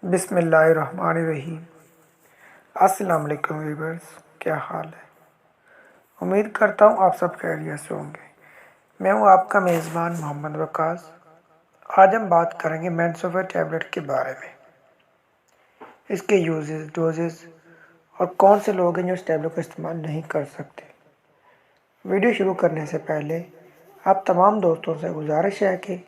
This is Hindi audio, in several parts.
बिस्मिल्लाहिर्रहमानिर्रहीम। अस्सलाम वालेकुम व्यूअर्स, क्या हाल है। उम्मीद करता हूँ आप सब खैरियत से होंगे। मैं हूँ आपका मेज़बान मोहम्मद वकास। आज हम बात करेंगे मेंसोफेट टैबलेट के बारे में, इसके यूजेस, डोजेस और कौन से लोग हैं जो इस टैबलेट का इस्तेमाल नहीं कर सकते। वीडियो शुरू करने से पहले आप तमाम दोस्तों से गुजारिश है कि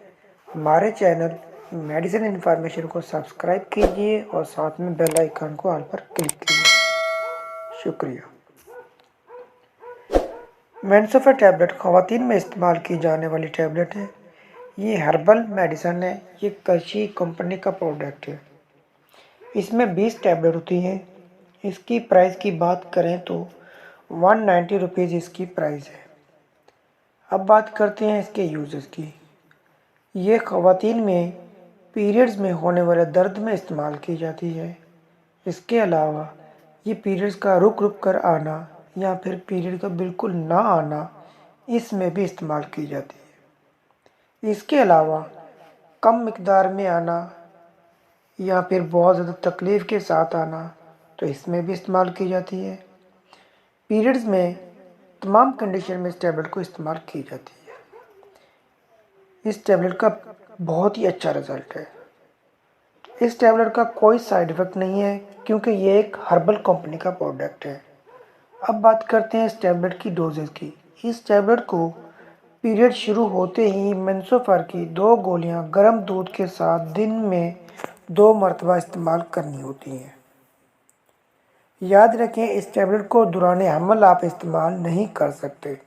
हमारे चैनल मेडिसिन इन्फॉर्मेशन को सब्सक्राइब कीजिए और साथ में बेल आइकन को ऑल पर क्लिक कीजिए। शुक्रिया। मेंसोफेट टैबलेट ख़वातीन में इस्तेमाल की जाने वाली टैबलेट है। ये हर्बल मेडिसन है। ये कशी कंपनी का प्रोडक्ट है। इसमें 20 टैबलेट होती हैं। इसकी प्राइस की बात करें तो 190 रुपीज़ इसकी प्राइस है। अब बात करते हैं इसके यूजेस की। ये ख़वातीन में पीरियड्स में होने वाले दर्द में इस्तेमाल की जाती है। इसके अलावा ये पीरियड्स का रुक रुक कर आना या फिर पीरियड का बिल्कुल ना आना, इसमें भी इस्तेमाल की जाती है। इसके अलावा कम मिकदार में आना या फिर बहुत ज़्यादा तकलीफ़ के साथ आना, तो इसमें भी इस्तेमाल की जाती है। पीरियड्स में तमाम कंडीशन में इस टैबलेट को इस्तेमाल की जाती है। इस टैबलेट का बहुत ही अच्छा रिज़ल्ट है। इस टैबलेट का कोई साइड इफ़ेक्ट नहीं है क्योंकि ये एक हर्बल कंपनी का प्रोडक्ट है। अब बात करते हैं इस टैबलेट की डोजेस की। इस टैबलेट को पीरियड शुरू होते ही मेंसोफर की 2 गोलियां गर्म दूध के साथ दिन में 2 मरतबा इस्तेमाल करनी होती हैं। याद रखें, इस टैबलेट को दौरान हमल आप इस्तेमाल नहीं कर सकते।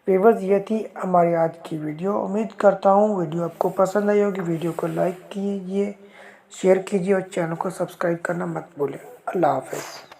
व्यूअर्स, ये थी हमारी आज की वीडियो। उम्मीद करता हूँ वीडियो आपको पसंद आई होगी। वीडियो को लाइक कीजिए, शेयर कीजिए और चैनल को सब्सक्राइब करना मत भूलें। अल्लाह हाफ़िज़।